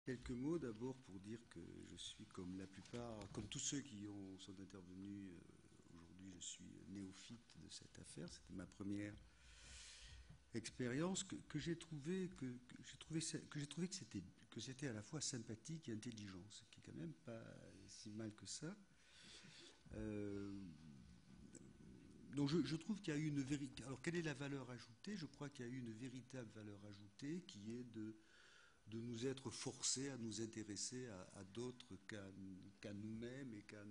Quelques mots d'abord pour dire que je suis comme la plupart, comme tous ceux qui sont intervenus aujourd'hui, je suis néophyte de cette affaire. C'était ma première expérience que j'ai trouvé que c'était à la fois sympathique et intelligent, ce qui est quand même pas si mal que ça. Donc je trouve qu'il y a eu une véritable. Alors quelle est la valeur ajoutée? Je crois qu'il y a eu une véritable valeur ajoutée qui est de nous être forcés à nous intéresser à d'autres qu'à nous-mêmes et qu'à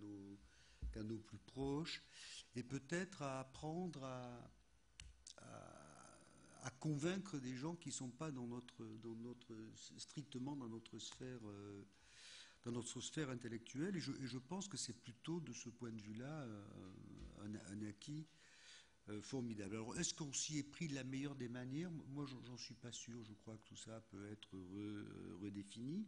nos plus proches, et peut-être à apprendre à convaincre des gens qui ne sont pas strictement dans notre sphère intellectuelle. Et je pense que c'est plutôt de ce point de vue-là un acquis formidable. Alors, est-ce qu'on s'y est pris de la meilleure des manières? Moi, j'en suis pas sûr. Je crois que tout ça peut être redéfini.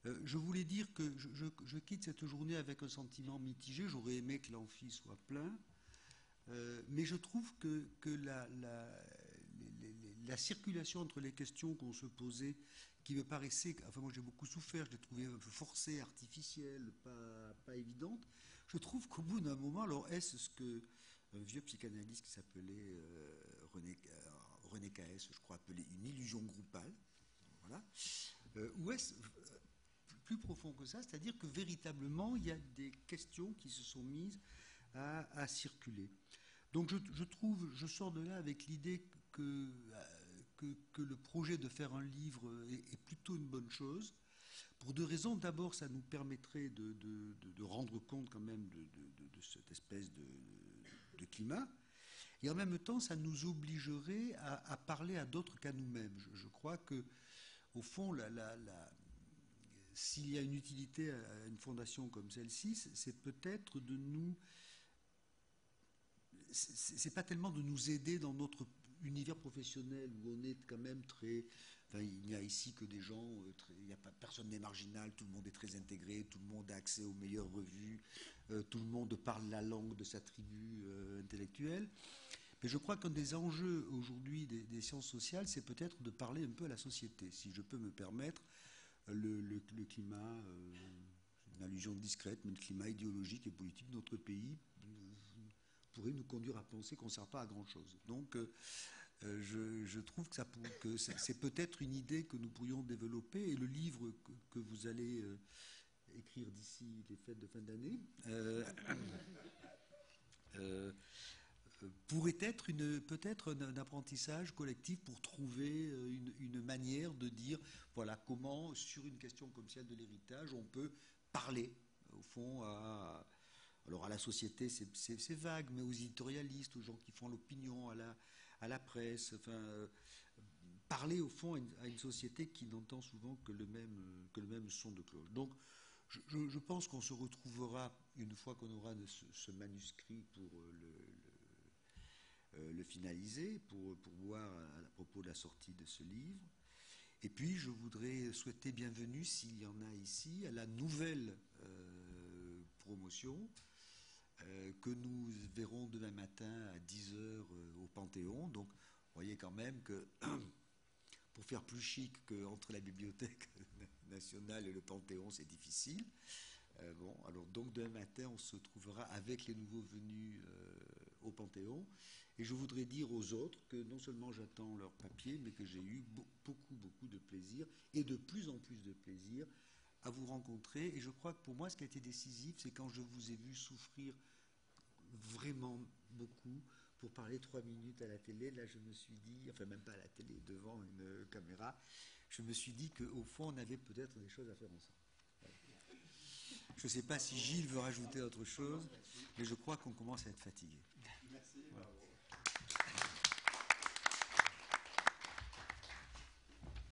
Je voulais dire que je quitte cette journée avec un sentiment mitigé. J'aurais aimé que l'amphi soit plein. Mais je trouve que la circulation entre les questions qu'on se posait, qui me paraissait, enfin moi j'ai beaucoup souffert, je l'ai trouvé un peu forcée, artificielle, pas évidente. Je trouve qu'au bout d'un moment, alors est-ce ce que un vieux psychanalyste qui s'appelait René Caès, je crois, appelait une illusion groupale, voilà, ou est-ce plus profond que ça, c'est-à-dire que véritablement il y a des questions qui se sont mises à circuler. Donc je sors de là avec l'idée que le projet de faire un livre est plutôt une bonne chose, pour deux raisons. D'abord, ça nous permettrait de rendre compte quand même de cette espèce de climat, et en même temps, ça nous obligerait à parler à d'autres qu'à nous-mêmes. Je crois que, au fond, s'il y a une utilité à une fondation comme celle-ci, c'est peut-être de nous... C'est pas tellement de nous aider dans notre univers professionnel où on est quand même très... Enfin, il n'y a ici que des gens, il n'y a pas, personne n'est marginal, tout le monde est très intégré, tout le monde a accès aux meilleures revues, tout le monde parle la langue de sa tribu intellectuelle. Mais je crois qu'un des enjeux aujourd'hui des sciences sociales, c'est peut-être de parler un peu à la société, si je peux me permettre. Le climat, une allusion discrète, mais le climat idéologique et politique de notre pays pourrait nous conduire à penser qu'on ne sert pas à grand-chose. Donc je trouve que c'est peut-être une idée que nous pourrions développer, et le livre que vous allez écrire d'ici les fêtes de fin d'année pourrait être peut-être un apprentissage collectif pour trouver une manière de dire, voilà, comment, sur une question comme celle de l'héritage, on peut parler, au fond, à la société, c'est vague, mais aux éditorialistes, aux gens qui font l'opinion, à la presse, enfin, parler, au fond, à une société qui n'entend souvent que le même son de cloche. Donc, je pense qu'on se retrouvera, une fois qu'on aura ce manuscrit pour le finaliser, pour voir à propos de la sortie de ce livre. Et puis, je voudrais souhaiter bienvenue, s'il y en a ici, à la nouvelle promotion que nous verrons demain matin à 10h au Panthéon. Donc, vous voyez quand même que, pour faire plus chic qu'entre la Bibliothèque nationale et le Panthéon, c'est difficile. Bon, alors donc demain matin, on se trouvera avec les nouveaux venus au Panthéon. Et je voudrais dire aux autres que non seulement j'attends leur papier, mais que j'ai eu beaucoup de plaisir, et de plus en plus de plaisir, à vous rencontrer. Et je crois que pour moi, ce qui a été décisif, c'est quand je vous ai vu souffrir vraiment beaucoup pour parler 3 minutes à la télé. Là, je me suis dit, enfin même pas à la télé, devant une caméra, je me suis dit qu'au fond, on avait peut-être des choses à faire ensemble. Voilà. Je ne sais pas si Gilles veut rajouter autre chose, mais je crois qu'on commence à être fatigué. Merci. Voilà.